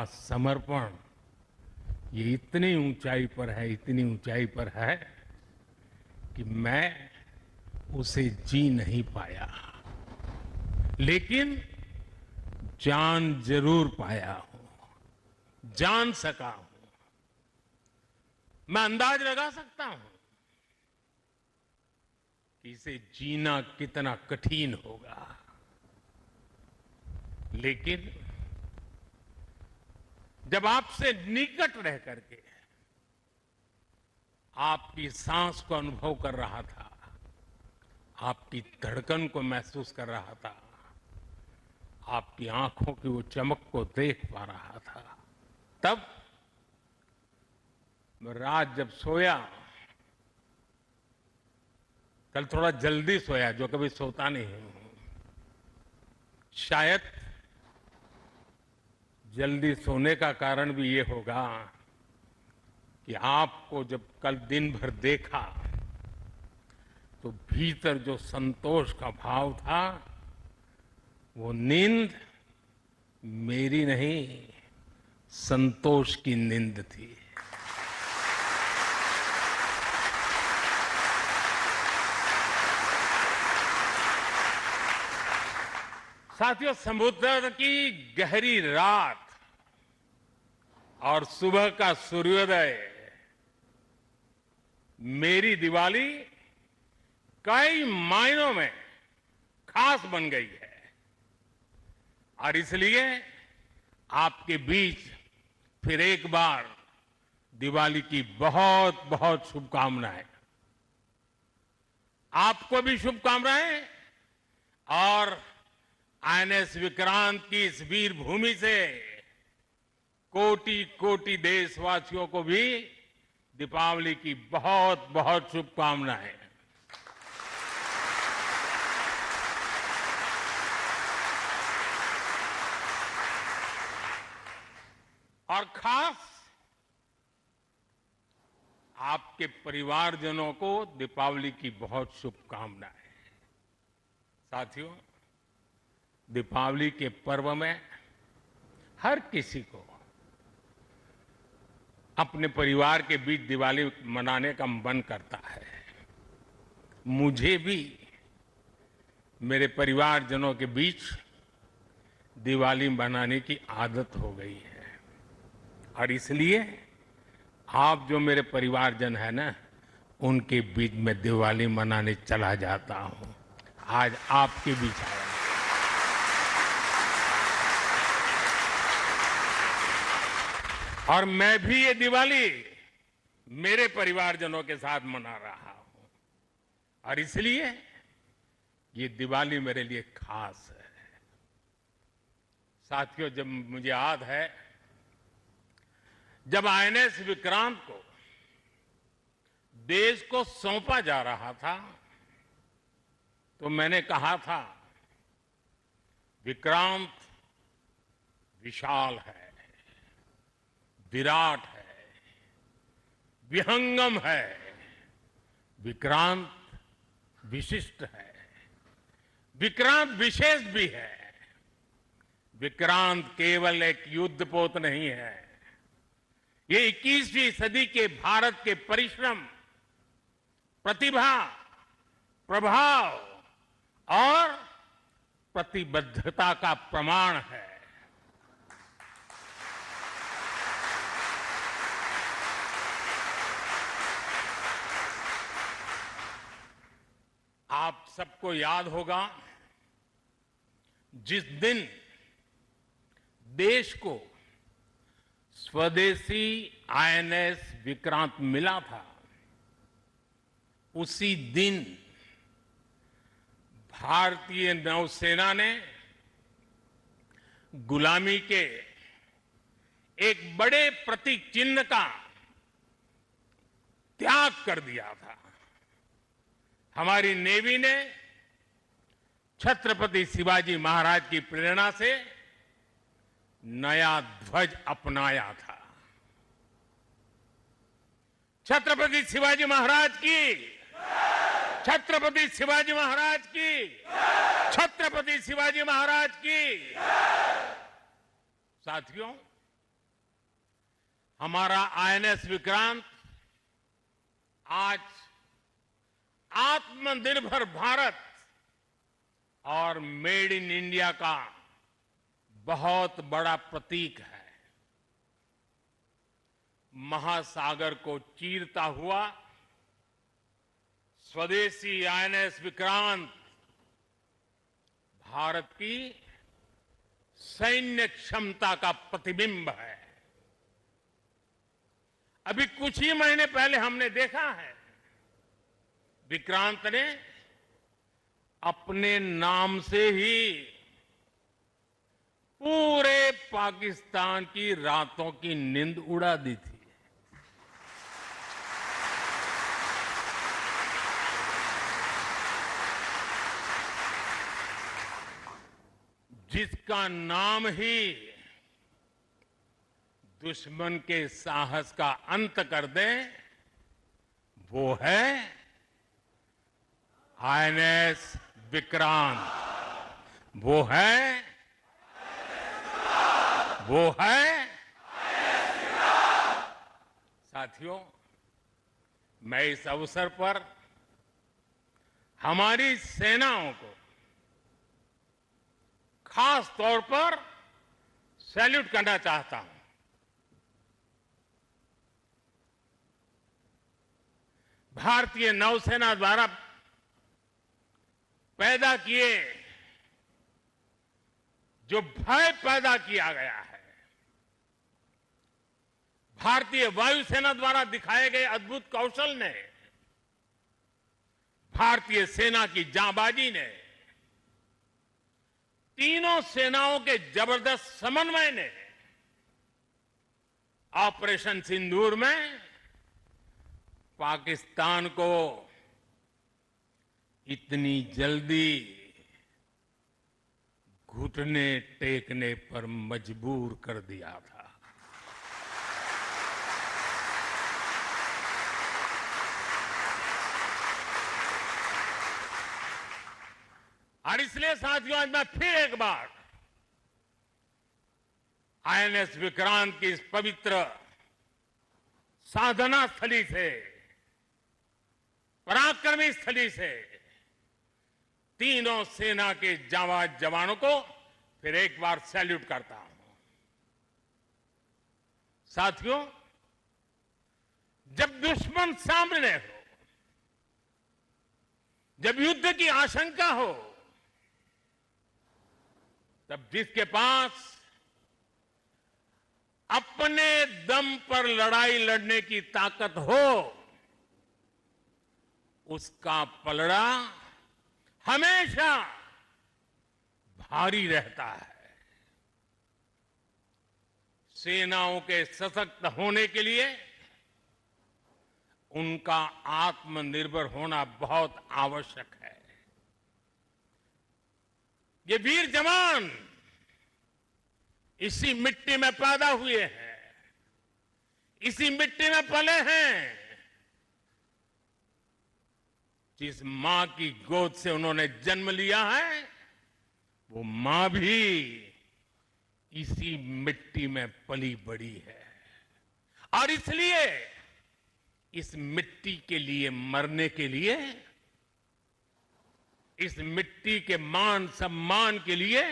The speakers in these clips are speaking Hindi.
समर्पण ये इतनी ऊंचाई पर है, इतनी ऊंचाई पर है कि मैं उसे जी नहीं पाया, लेकिन जान जरूर पाया हूं, जान सका हूं। मैं अंदाज लगा सकता हूं कि इसे जीना कितना कठिन होगा, लेकिन जब आपसे निकट रह करके आपकी सांस को अनुभव कर रहा था, आपकी धड़कन को महसूस कर रहा था, आपकी आंखों की वो चमक को देख पा रहा था, तब मैं रात जब सोया, कल थोड़ा जल्दी सोया, जो कभी सोता नहीं हूं। शायद जल्दी सोने का कारण भी ये होगा कि आपको जब कल दिन भर देखा तो भीतर जो संतोष का भाव था, वो नींद मेरी नहीं, संतोष की नींद थी। साथियों, समुद्र की गहरी रात और सुबह का सूर्योदय मेरी दिवाली कई मायनों में खास बन गई है, और इसलिए आपके बीच फिर एक बार दिवाली की बहुत बहुत शुभकामनाएं। आपको भी शुभकामनाएं, और आईएनएस विक्रांत की इस वीर भूमि से कोटि कोटि देशवासियों को भी दीपावली की बहुत बहुत शुभकामनाएं। और खास आपके परिवारजनों को दीपावली की बहुत शुभकामनाएं। साथियों, दीपावली के पर्व में हर किसी को अपने परिवार के बीच दिवाली मनाने का मन करता है। मुझे भी मेरे परिवारजनों के बीच दिवाली मनाने की आदत हो गई है, और इसलिए आप जो मेरे परिवारजन है ना, उनके बीच में दिवाली मनाने चला जाता हूं। आज आपके बीच आया। और मैं भी ये दिवाली मेरे परिवारजनों के साथ मना रहा हूं, और इसलिए ये दिवाली मेरे लिए खास है। साथियों, जब मुझे याद है, जब आईएनएस विक्रांत को देश को सौंपा जा रहा था, तो मैंने कहा था, विक्रांत विशाल है, विराट है, विहंगम है, विक्रांत विशिष्ट है, विक्रांत विशेष भी है। विक्रांत केवल एक युद्धपोत नहीं है, ये 21वीं सदी के भारत के परिश्रम, प्रतिभा, प्रभाव और प्रतिबद्धता का प्रमाण है। आप सबको याद होगा, जिस दिन देश को स्वदेशी आईएनएस विक्रांत मिला था, उसी दिन भारतीय नौसेना ने गुलामी के एक बड़े प्रतीक चिन्ह का त्याग कर दिया था। हमारी नेवी ने छत्रपति शिवाजी महाराज की प्रेरणा से नया ध्वज अपनाया था। छत्रपति शिवाजी महाराज की, छत्रपति शिवाजी महाराज की, छत्रपति शिवाजी महाराज की। साथियों, हमारा आईएनएस विक्रांत आज आत्मनिर्भर भारत और मेड इन इंडिया का बहुत बड़ा प्रतीक है। महासागर को चीरता हुआ स्वदेशी आईएनएस विक्रांत भारत की सैन्य क्षमता का प्रतिबिंब है। अभी कुछ ही महीने पहले हमने देखा है विक्रांत ने अपने नाम से ही पूरे पाकिस्तान की रातों की नींद उड़ा दी थी। जिसका नाम ही दुश्मन के साहस का अंत कर दे, वो है आईएनएस विक्रांत। वो है साथियों, मैं इस अवसर पर हमारी सेनाओं को खास तौर पर सैल्यूट करना चाहता हूं। भारतीय नौसेना द्वारा पैदा किए जो भय पैदा किया गया है, भारतीय वायुसेना द्वारा दिखाए गए अद्भुत कौशल ने, भारतीय सेना की जांबाजी ने, तीनों सेनाओं के जबरदस्त समन्वय ने ऑपरेशन सिंदूर में पाकिस्तान को इतनी जल्दी घुटने टेकने पर मजबूर कर दिया था। और इसलिए साथियों, आज मैं फिर एक बार आईएनएस विक्रांत की इस पवित्र साधना स्थली से, पराक्रमी स्थली से तीनों सेना के जांबाज जवानों को फिर एक बार सैल्यूट करता हूं। साथियों, जब दुश्मन सामने हो, जब युद्ध की आशंका हो, तब जिसके पास अपने दम पर लड़ाई लड़ने की ताकत हो, उसका पलड़ा हमेशा भारी रहता है। सेनाओं के सशक्त होने के लिए उनका आत्मनिर्भर होना बहुत आवश्यक है। ये वीर जवान इसी मिट्टी में पैदा हुए हैं, इसी मिट्टी में पले हैं। जिस मां की गोद से उन्होंने जन्म लिया है, वो मां भी इसी मिट्टी में पली बड़ी है। और इसलिए इस मिट्टी के लिए मरने के लिए, इस मिट्टी के मान सम्मान के लिए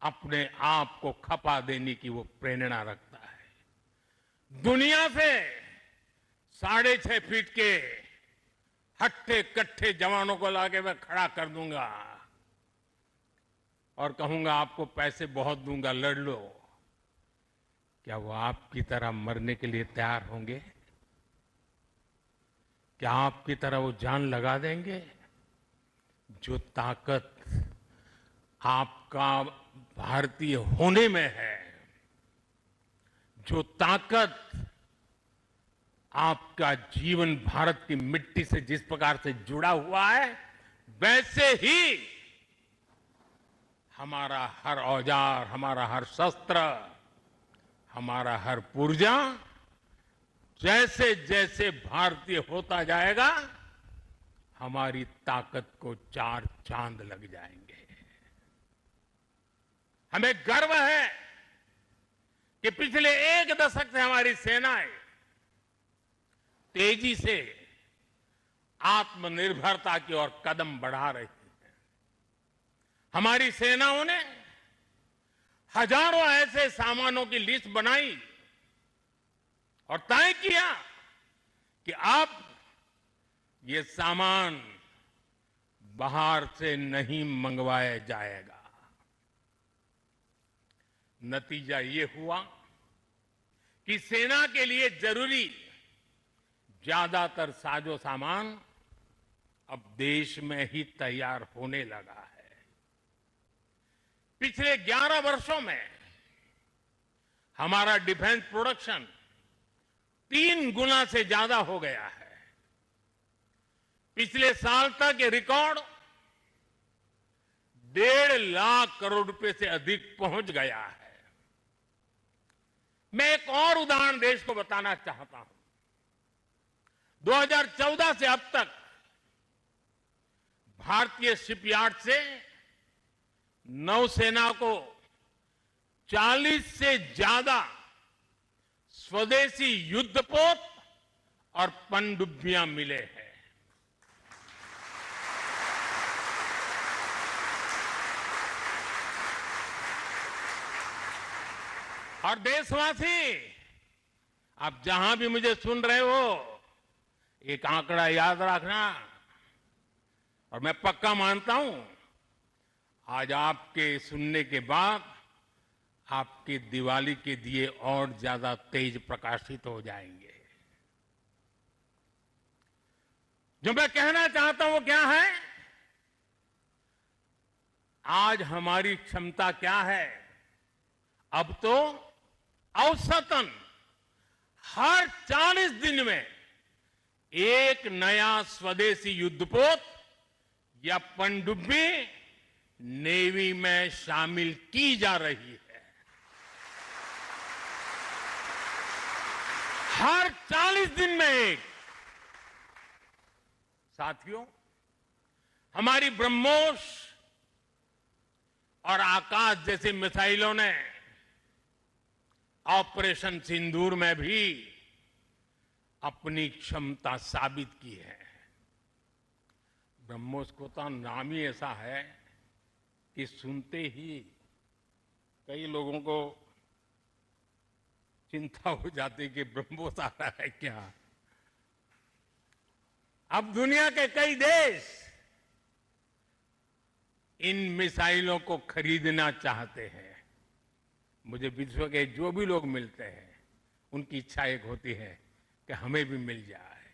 अपने आप को खपा देने की वो प्रेरणा रखता है। दुनिया से 6.5 फीट के हट्टे कट्टे जवानों को लाके मैं खड़ा कर दूंगा और कहूंगा आपको पैसे बहुत दूंगा, लड़ लो। क्या वो आपकी तरह मरने के लिए तैयार होंगे? क्या आपकी तरह वो जान लगा देंगे? जो ताकत आपका भारतीय होने में है, जो ताकत आपका जीवन भारत की मिट्टी से जिस प्रकार से जुड़ा हुआ है, वैसे ही हमारा हर औजार, हमारा हर शस्त्र, हमारा हर पुर्जा जैसे जैसे भारतीय होता जाएगा, हमारी ताकत को 4 चांद लग जाएंगे। हमें गर्व है कि पिछले एक दशक से हमारी सेनाएं तेजी से आत्मनिर्भरता की ओर कदम बढ़ा रही है। हमारी सेनाओं ने हजारों ऐसे सामानों की लिस्ट बनाई और तय किया कि अब ये सामान बाहर से नहीं मंगवाया जाएगा। नतीजा ये हुआ कि सेना के लिए जरूरी ज्यादातर साजो सामान अब देश में ही तैयार होने लगा है। पिछले 11 वर्षों में हमारा डिफेंस प्रोडक्शन 3 गुना से ज्यादा हो गया है। पिछले साल तक ये रिकॉर्ड 1.5 लाख करोड़ रुपए से अधिक पहुंच गया है। मैं एक और उदाहरण देश को बताना चाहता हूं। 2014 से अब तक भारतीय शिपयार्ड से नौसेना को 40 से ज्यादा स्वदेशी युद्धपोत और पनडुब्बियां मिले हैं। और देशवासी, आप जहां भी मुझे सुन रहे हो, एक आंकड़ा याद रखना। और मैं पक्का मानता हूं आज आपके सुनने के बाद आपके दिवाली के दिए और ज्यादा तेज प्रकाशित हो जाएंगे। जो मैं कहना चाहता हूं वो क्या है? आज हमारी क्षमता क्या है? अब तो औसतन हर 40 दिन में एक नया स्वदेशी युद्धपोत या पनडुब्बी नेवी में शामिल की जा रही है। हर 40 दिन में एक। साथियों, हमारी ब्रह्मोस और आकाश जैसी मिसाइलों ने ऑपरेशन सिंदूर में भी अपनी क्षमता साबित की है। ब्रह्मोस को तो नाम ही ऐसा है कि सुनते ही कई लोगों को चिंता हो जाती कि ब्रह्मोस आ रहा है क्या। अब दुनिया के कई देश इन मिसाइलों को खरीदना चाहते हैं। मुझे विश्व के जो भी लोग मिलते हैं उनकी इच्छा एक होती है कि हमें भी मिल जाए।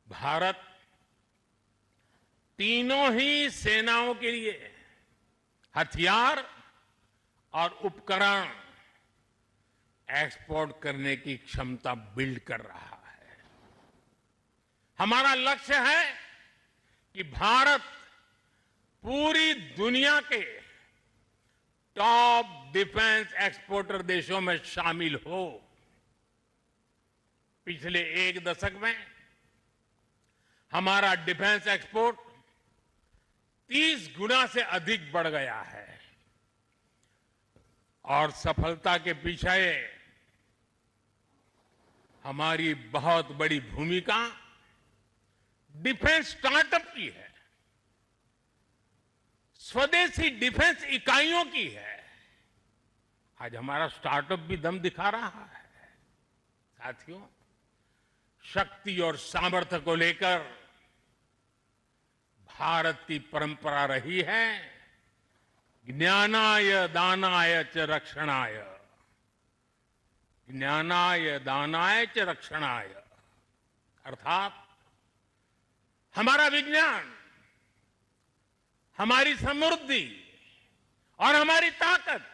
भारत तीनों ही सेनाओं के लिए हथियार और उपकरण एक्सपोर्ट करने की क्षमता बिल्ड कर रहा है। हमारा लक्ष्य है कि भारत पूरी दुनिया के टॉप डिफेंस एक्सपोर्टर देशों में शामिल हो। पिछले एक दशक में हमारा डिफेंस एक्सपोर्ट 30 गुना से अधिक बढ़ गया है। और सफलता के पीछे हमारी बहुत बड़ी भूमिका डिफेंस स्टार्टअप की है, स्वदेशी डिफेंस इकाइयों की है। आज हमारा स्टार्टअप भी दम दिखा रहा है। साथियों, शक्ति और सामर्थ्य को लेकर भारत की परंपरा रही है ज्ञानाय दानाय च रक्षणाय। ज्ञानाय दानाय च रक्षणाय अर्थात हमारा विज्ञान, हमारी समृद्धि और हमारी ताकत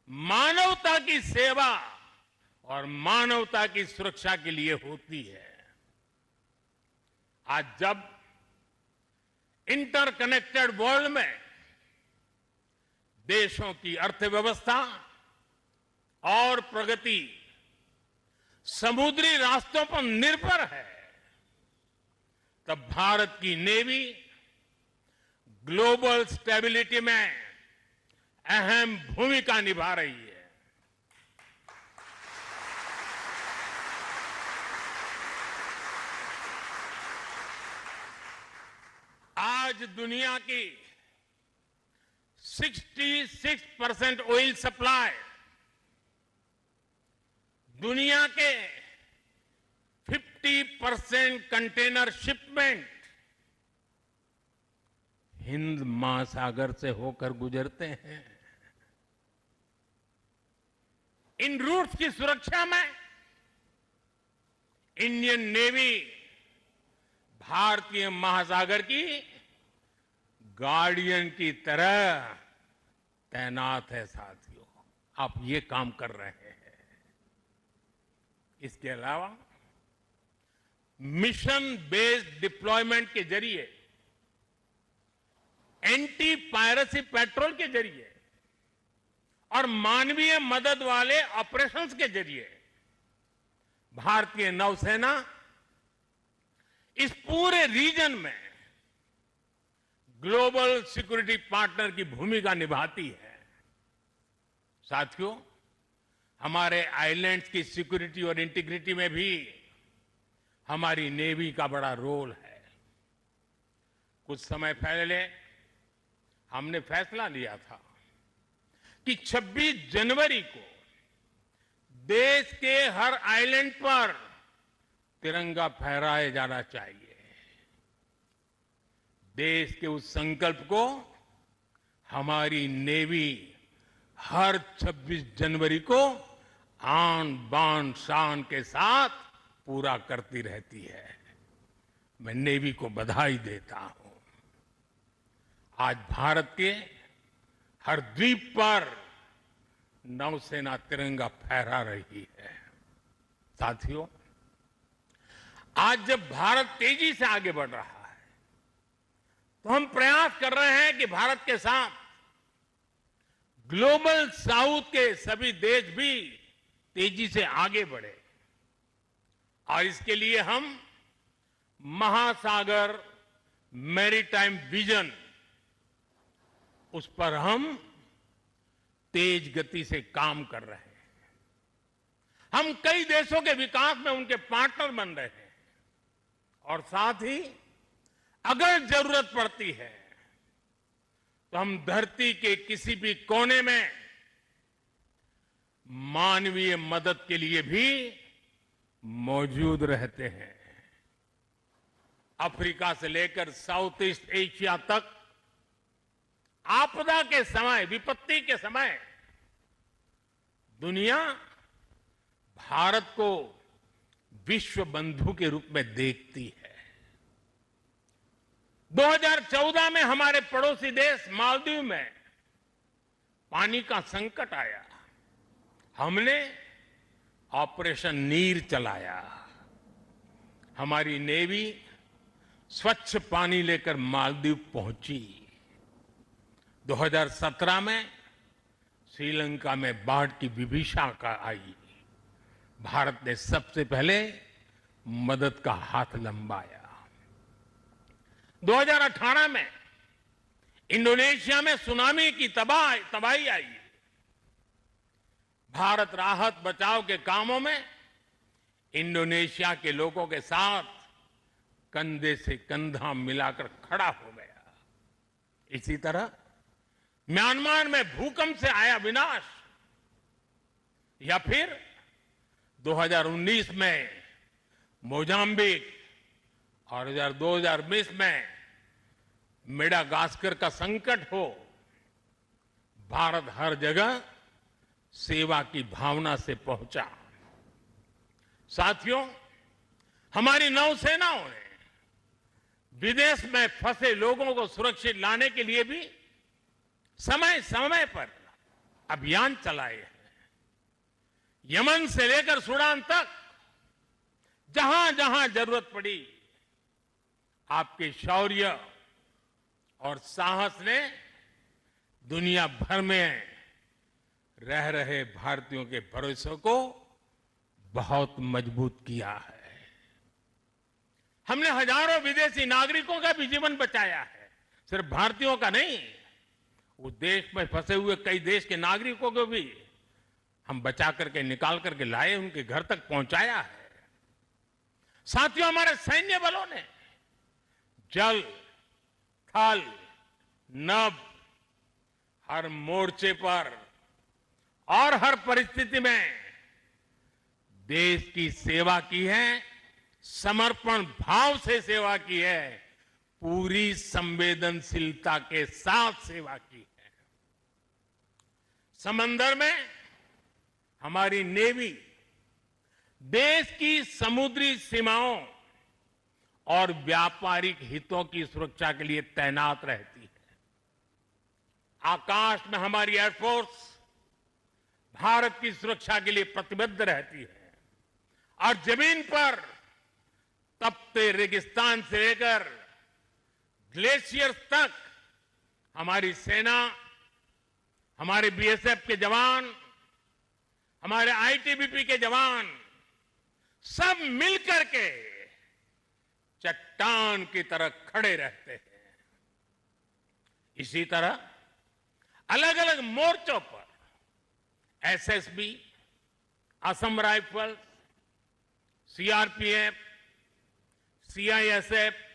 मानवता की सेवा और मानवता की सुरक्षा के लिए होती है। आज जब इंटरकनेक्टेड वर्ल्ड में देशों की अर्थव्यवस्था और प्रगति समुद्री रास्तों पर निर्भर है, तब भारत की नेवी ग्लोबल स्टेबिलिटी में अहम भूमिका निभा रही है। आज दुनिया की 66% ऑयल सप्लाई, दुनिया के 50% कंटेनर शिपमेंट हिंद महासागर से होकर गुजरते हैं। इन रूट्स की सुरक्षा में इंडियन नेवी भारतीय महासागर की गार्डियन की तरह तैनात है। साथियों, आप ये काम कर रहे हैं। इसके अलावा मिशन बेस्ड डिप्लॉयमेंट के जरिए, एंटी पायरेसी पेट्रोल के जरिए और मानवीय मदद वाले ऑपरेशंस के जरिए भारतीय नौसेना इस पूरे रीजन में ग्लोबल सिक्योरिटी पार्टनर की भूमिका निभाती है। साथियों, हमारे आइलैंड्स की सिक्योरिटी और इंटीग्रिटी में भी हमारी नेवी का बड़ा रोल है। कुछ समय पहले हमने फैसला लिया था कि 26 जनवरी को देश के हर आइलैंड पर तिरंगा फहराया जाना चाहिए। देश के उस संकल्प को हमारी नेवी हर 26 जनवरी को आन बान शान के साथ पूरा करती रहती है। मैं नेवी को बधाई देता हूं। आज भारत के हर द्वीप पर नौसेना तिरंगा फहरा रही है। साथियों, आज जब भारत तेजी से आगे बढ़ रहा है तो हम प्रयास कर रहे हैं कि भारत के साथ ग्लोबल साउथ के सभी देश भी तेजी से आगे बढ़े और इसके लिए हम महासागर मैरीटाइम विजन, उस पर हम तेज गति से काम कर रहे हैं। हम कई देशों के विकास में उनके पार्टनर बन रहे हैं और साथ ही अगर जरूरत पड़ती है तो हम धरती के किसी भी कोने में मानवीय मदद के लिए भी मौजूद रहते हैं। अफ्रीका से लेकर साउथ ईस्ट एशिया तक आपदा के समय, विपत्ति के समय दुनिया भारत को विश्व बंधु के रूप में देखती है। 2014 में हमारे पड़ोसी देश मालदीव में पानी का संकट आया। हमने ऑपरेशन नीर चलाया। हमारी नेवी स्वच्छ पानी लेकर मालदीव पहुंची। 2017 में श्रीलंका में बाढ़ की विभीषिका आई। भारत ने सबसे पहले मदद का हाथ लंबाया। 2018 में इंडोनेशिया में सुनामी की तबाही आई। भारत राहत बचाव के कामों में इंडोनेशिया के लोगों के साथ कंधे से कंधा मिलाकर खड़ा हो गया। इसी तरह म्यांमार में भूकंप से आया विनाश, या फिर 2019 में मोजाम्बिक और 2020 में मेडागास्कर का संकट हो, भारत हर जगह सेवा की भावना से पहुंचा। साथियों, हमारी नौसेनाओं ने विदेश में फंसे लोगों को सुरक्षित लाने के लिए भी समय समय पर अभियान चलाए हैं। यमन से लेकर सूडान तक जहां जहां जरूरत पड़ी, आपके शौर्य और साहस ने दुनिया भर में रह रहे भारतीयों के भरोसे को बहुत मजबूत किया है। हमने हजारों विदेशी नागरिकों का भी जीवन बचाया है। सिर्फ भारतीयों का नहीं, उस देश में फंसे हुए कई देश के नागरिकों को भी हम बचा करके, निकाल करके लाए, उनके घर तक पहुंचाया है। साथियों, हमारे सैन्य बलों ने जल, थल, नभ, हर मोर्चे पर और हर परिस्थिति में देश की सेवा की है, समर्पण भाव से सेवा की है, पूरी संवेदनशीलता के साथ सेवा की है। समंदर में हमारी नेवी देश की समुद्री सीमाओं और व्यापारिक हितों की सुरक्षा के लिए तैनात रहती है। आकाश में हमारी एयरफोर्स भारत की सुरक्षा के लिए प्रतिबद्ध रहती है और जमीन पर तपते रेगिस्तान से लेकर ग्लेशियर तक हमारी सेना, हमारे बीएसएफ के जवान, हमारे आईटीबीपी के जवान सब मिलकर के चट्टान की तरह खड़े रहते हैं। इसी तरह अलग अलग मोर्चों पर SSB, Assam rifles, CRPF, CISF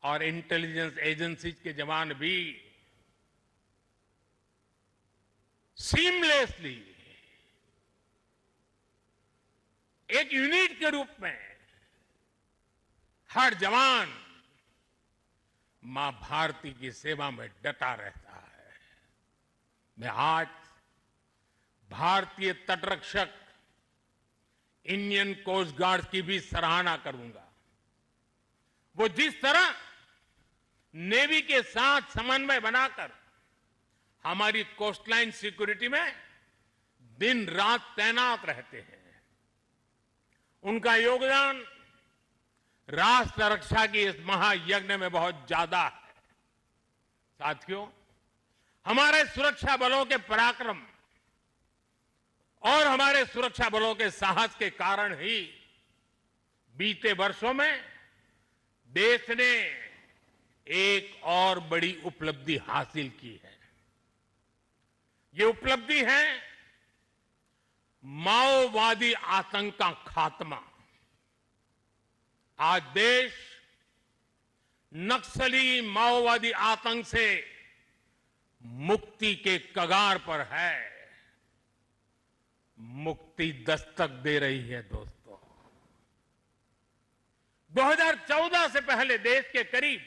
और इंटेलिजेंस एजेंसीज के जवान भी सीमलेसली एक यूनिट के रूप में हर जवान मां भारती की सेवा में डटा रहता है। मैं आज भारतीय तटरक्षक इंडियन कोस्ट गार्ड की भी सराहना करूंगा। वो जिस तरह नेवी के साथ समन्वय बनाकर हमारी कोस्टलाइन सिक्योरिटी में दिन रात तैनात रहते हैं, उनका योगदान राष्ट्र रक्षा की इस महायज्ञ में बहुत ज्यादा है। साथियों, हमारे सुरक्षा बलों के पराक्रम और हमारे सुरक्षा बलों के साहस के कारण ही बीते वर्षों में देश ने एक और बड़ी उपलब्धि हासिल की है। ये उपलब्धि है माओवादी आतंक का खात्मा। आज देश नक्सली माओवादी आतंक से मुक्ति के कगार पर है। मुक्ति दस्तक दे रही है दोस्तों। 2014 से पहले देश के करीब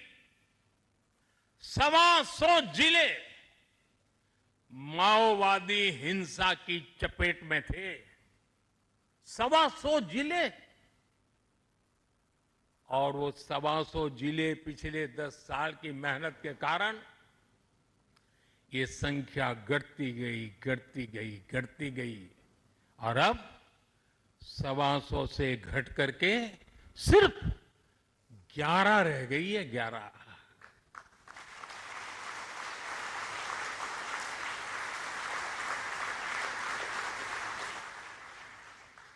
125 जिले माओवादी हिंसा की चपेट में थे। 125 जिले, और वो 125 जिले पिछले 10 साल की मेहनत के कारण ये संख्या घटती गई और अब 125 से घट करके सिर्फ 11 रह गई है। 11।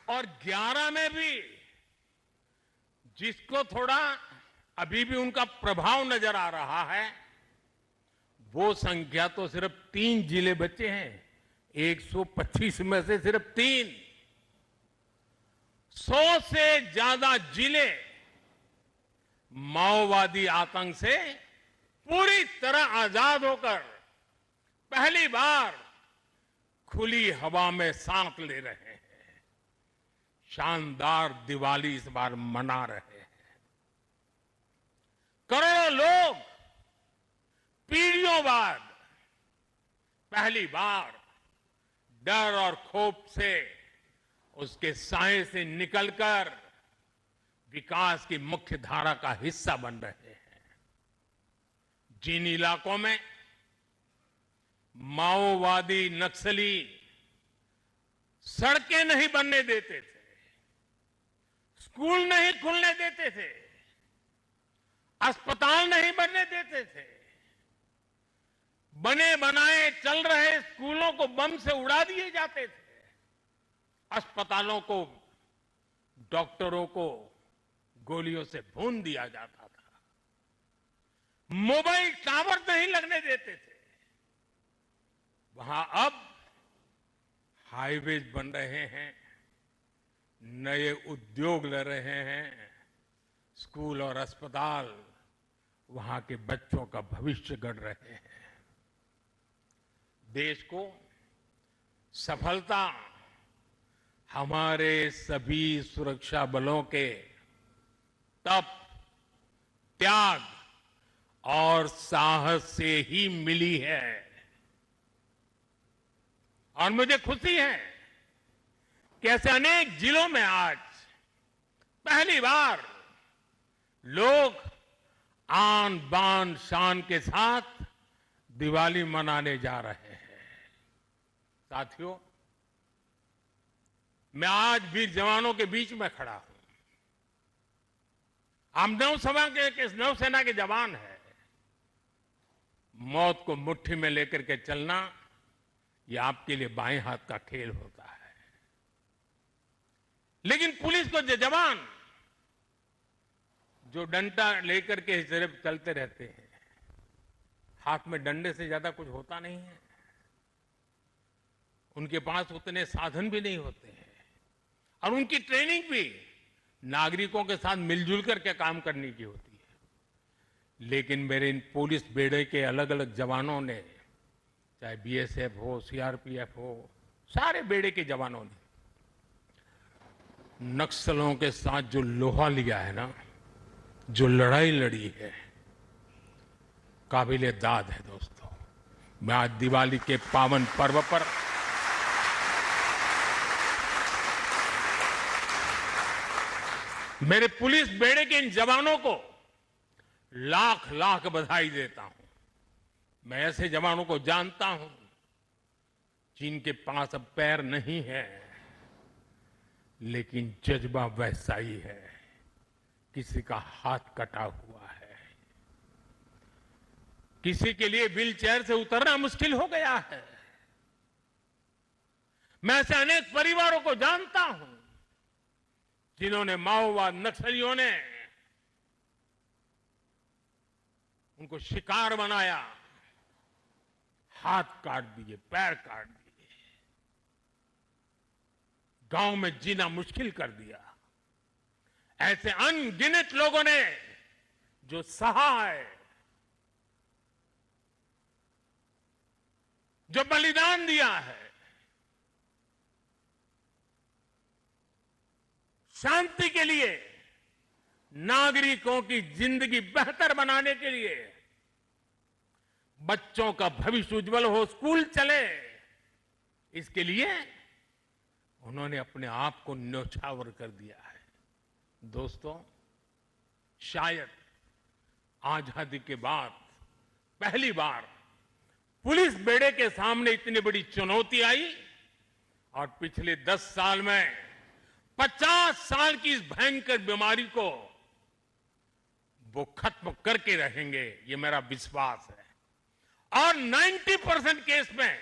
और 11 में भी जिसको थोड़ा अभी भी उनका प्रभाव नजर आ रहा है, वो संख्या तो सिर्फ 3 जिले बचे हैं। 125 में से सिर्फ 3। 100 से ज्यादा जिले माओवादी आतंक से पूरी तरह आजाद होकर पहली बार खुली हवा में सांस ले रहे हैं। शानदार दिवाली इस बार मना रहे हैं। करोड़ों लोग पीढ़ियों बाद पहली बार डर और खौफ से उसके साए से निकलकर विकास की मुख्य धारा का हिस्सा बन रहे हैं। जिन इलाकों में माओवादी नक्सली सड़कें नहीं बनने देते थे, स्कूल नहीं खुलने देते थे, अस्पताल नहीं बनने देते थे, बने बनाए चल रहे स्कूलों को बम से उड़ा दिए जाते थे, अस्पतालों को, डॉक्टरों को गोलियों से भून दिया जाता था, मोबाइल टावर नहीं लगने देते थे, वहां अब हाईवेज बन रहे हैं, नए उद्योग ले रहे हैं, स्कूल और अस्पताल वहां के बच्चों का भविष्य गढ़ रहे हैं। देश को सफलता हमारे सभी सुरक्षा बलों के तप, त्याग और साहस से ही मिली है। और मुझे खुशी है कि ऐसे अनेक जिलों में आज पहली बार लोग आन बान शान के साथ दिवाली मनाने जा रहे हैं। साथियों, मैं आज वीर जवानों के बीच में खड़ा हूं। हम नौसेना के जवान हैं। मौत को मुट्ठी में लेकर के चलना यह आपके लिए बाएं हाथ का खेल होता है, लेकिन पुलिस को जवान जो डंडा लेकर के सिर्फ चलते रहते हैं, हाथ में डंडे से ज्यादा कुछ होता नहीं है। उनके पास उतने साधन भी नहीं होते हैं और उनकी ट्रेनिंग भी नागरिकों के साथ मिलजुल करके काम करने की होती है। लेकिन मेरे इन पुलिस बेड़े के अलग अलग जवानों ने, चाहे बीएसएफ हो, सीआरपीएफ हो, सारे बेड़े के जवानों ने नक्सलों के साथ जो लोहा लिया है ना, जो लड़ाई लड़ी है, काबिले दाद है। दोस्तों, मैं आज दिवाली के पावन पर्व पर मेरे पुलिस बेड़े के इन जवानों को लाख लाख बधाई देता हूं। मैं ऐसे जवानों को जानता हूं जिनके पास अब पैर नहीं है, लेकिन जज्बा वैसा ही है। किसी का हाथ कटा हुआ है, किसी के लिए व्हील चेयर से उतरना मुश्किल हो गया है। मैं ऐसे अनेक परिवारों को जानता हूं जिन्होंने माओवाद नक्सलियों ने उनको शिकार बनाया, हाथ काट दिए, पैर काट दिए, गांव में जीना मुश्किल कर दिया। ऐसे अनगिनत लोगों ने जो सहा है, जो बलिदान दिया है, शांति के लिए, नागरिकों की जिंदगी बेहतर बनाने के लिए, बच्चों का भविष्य उज्जवल हो, स्कूल चले, इसके लिए उन्होंने अपने आप को न्यौछावर कर दिया है। दोस्तों, शायद आजादी के बाद पहली बार पुलिस बेड़े के सामने इतनी बड़ी चुनौती आई और पिछले 10 साल में 50 साल की इस भयंकर बीमारी को वो खत्म करके रहेंगे, ये मेरा विश्वास है। और 90% केस में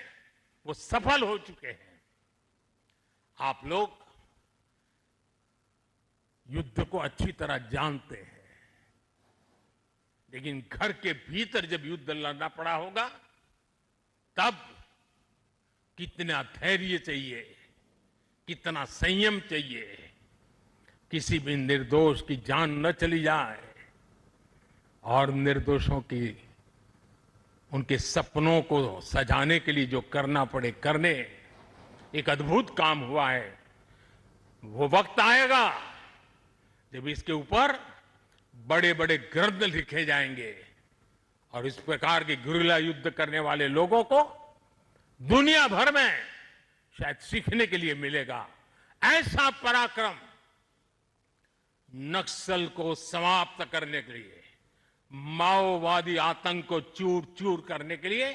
वो सफल हो चुके हैं। आप लोग युद्ध को अच्छी तरह जानते हैं, लेकिन घर के भीतर जब युद्ध लड़ना पड़ा होगा, तब कितना धैर्य चाहिए, कितना संयम चाहिए, किसी भी निर्दोष की जान न चली जाए और निर्दोषों की उनके सपनों को सजाने के लिए जो करना पड़े करने। एक अद्भुत काम हुआ है। वो वक्त आएगा जब इसके ऊपर बड़े बड़े ग्रंथ लिखे जाएंगे और इस प्रकार के गुरिल्ला युद्ध करने वाले लोगों को दुनिया भर में शायद सीखने के लिए मिलेगा। ऐसा पराक्रम नक्सल को समाप्त करने के लिए, माओवादी आतंक को चूर चूर करने के लिए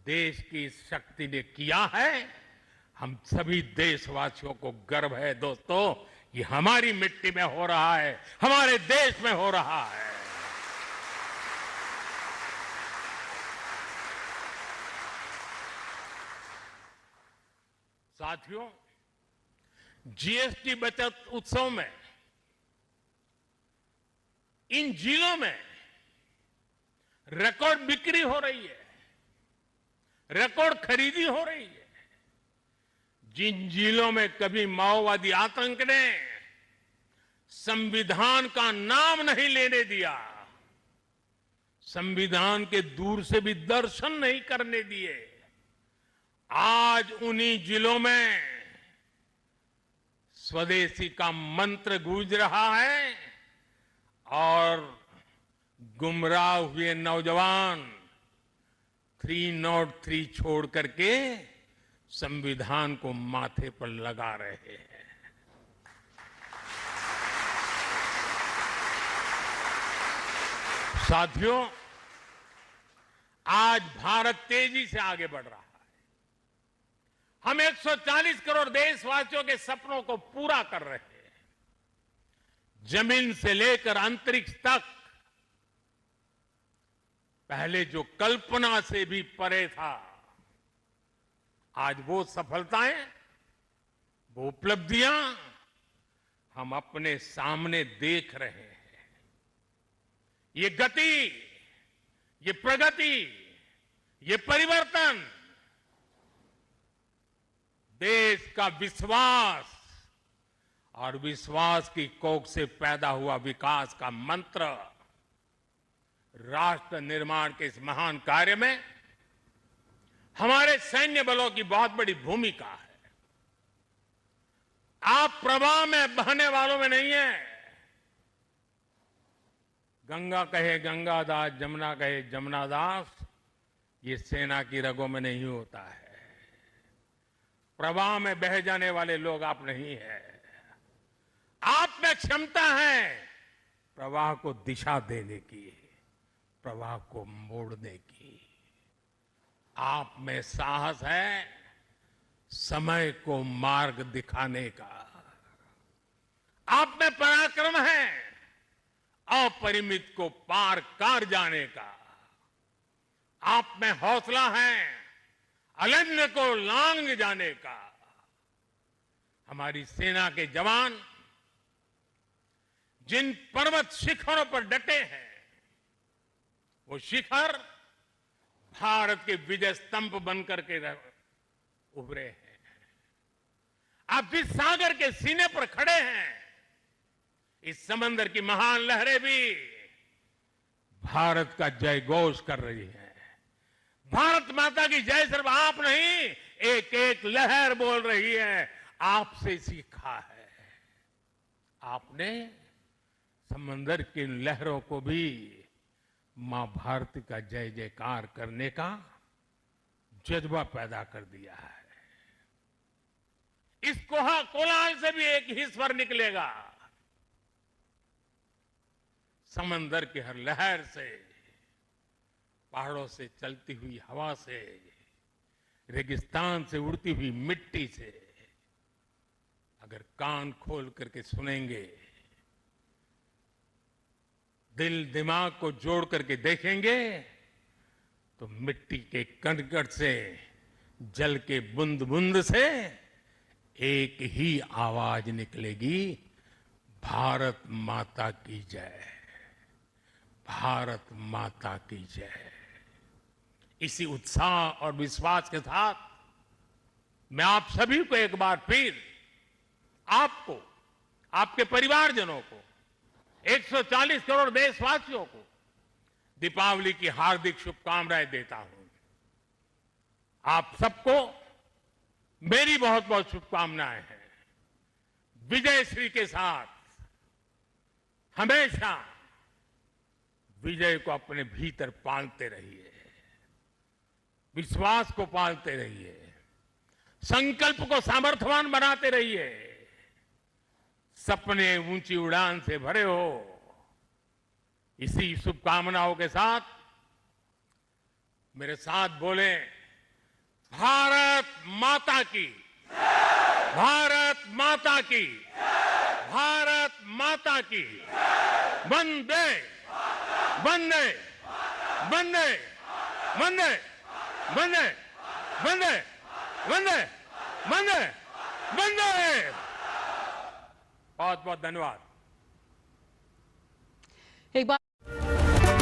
देश की शक्ति ने किया है। हम सभी देशवासियों को गर्व है दोस्तों, ये हमारी मिट्टी में हो रहा है, हमारे देश में हो रहा है। साथियों, जीएसटी बचत उत्सव में इन जिलों में रिकॉर्ड बिक्री हो रही है, रिकॉर्ड खरीदी हो रही है। जिन जिलों में कभी माओवादी आतंक ने संविधान का नाम नहीं लेने दिया, संविधान के दूर से भी दर्शन नहीं करने दिए। आज उन्हीं जिलों में स्वदेशी का मंत्र गूंज रहा है और गुमराह हुए नौजवान 303 छोड़ करके संविधान को माथे पर लगा रहे हैं। साथियों, आज भारत तेजी से आगे बढ़ रहा है। हम 140 करोड़ देशवासियों के सपनों को पूरा कर रहे हैं। जमीन से लेकर अंतरिक्ष तक पहले जो कल्पना से भी परे था, आज वो सफलताएं, वो उपलब्धियां हम अपने सामने देख रहे हैं। ये गति, ये प्रगति, ये परिवर्तन देश का विश्वास और विश्वास की कोख से पैदा हुआ विकास का मंत्र, राष्ट्र निर्माण के इस महान कार्य में हमारे सैन्य बलों की बहुत बड़ी भूमिका है। आप प्रवाह में बहने वालों में नहीं है। गंगा कहे गंगादास, जमुना कहे जमुनादास, ये सेना की रगों में नहीं होता है। प्रवाह में बह जाने वाले लोग आप नहीं है। आप में क्षमता है प्रवाह को दिशा देने की, प्रवाह को मोड़ने की। आप में साहस है समय को मार्ग दिखाने का। आप में पराक्रम है अपरिमित को पार कर जाने का। आप में हौसला है अनन्य को लांघ जाने का। हमारी सेना के जवान जिन पर्वत शिखरों पर डटे हैं, वो शिखर भारत के विजय स्तंभ बनकर के उभरे हैं। आप जिस सागर के सीने पर खड़े हैं, इस समंदर की महान लहरें भी भारत का जय घोष कर रही हैं। भारत माता की जय सिर्फ आप नहीं, एक एक लहर बोल रही है। आपसे सीखा है। आपने समंदर की लहरों को भी मां भारती का जय जयकार करने का जज्बा पैदा कर दिया है। इस कोलाहल से भी एक ही स्वर निकलेगा। समंदर की हर लहर से, पहाड़ों से चलती हुई हवा से, रेगिस्तान से उड़ती हुई मिट्टी से अगर कान खोल करके सुनेंगे, दिल दिमाग को जोड़ करके देखेंगे, तो मिट्टी के कण-कण से, जल के बूंद बूंद से एक ही आवाज निकलेगी, भारत माता की जय, भारत माता की जय। इसी उत्साह और विश्वास के साथ मैं आप सभी को एक बार फिर, आपको, आपके परिवारजनों को, 140 करोड़ देशवासियों को दीपावली की हार्दिक शुभकामनाएं देता हूं। आप सबको मेरी बहुत बहुत शुभकामनाएं हैं। विजयश्री के साथ हमेशा विजय को अपने भीतर पालते रहिए, विश्वास को पालते रहिए, संकल्प को सामर्थ्यवान बनाते रहिए। सपने ऊंची उड़ान से भरे हो। इसी शुभकामनाओं के साथ मेरे साथ बोले, भारत माता की, भारत माता की, भारत माता की, वंदे वंदे वंदे वंदे वंदे वंदे वंदे वंदे वंदे। बहुत बहुत धन्यवाद।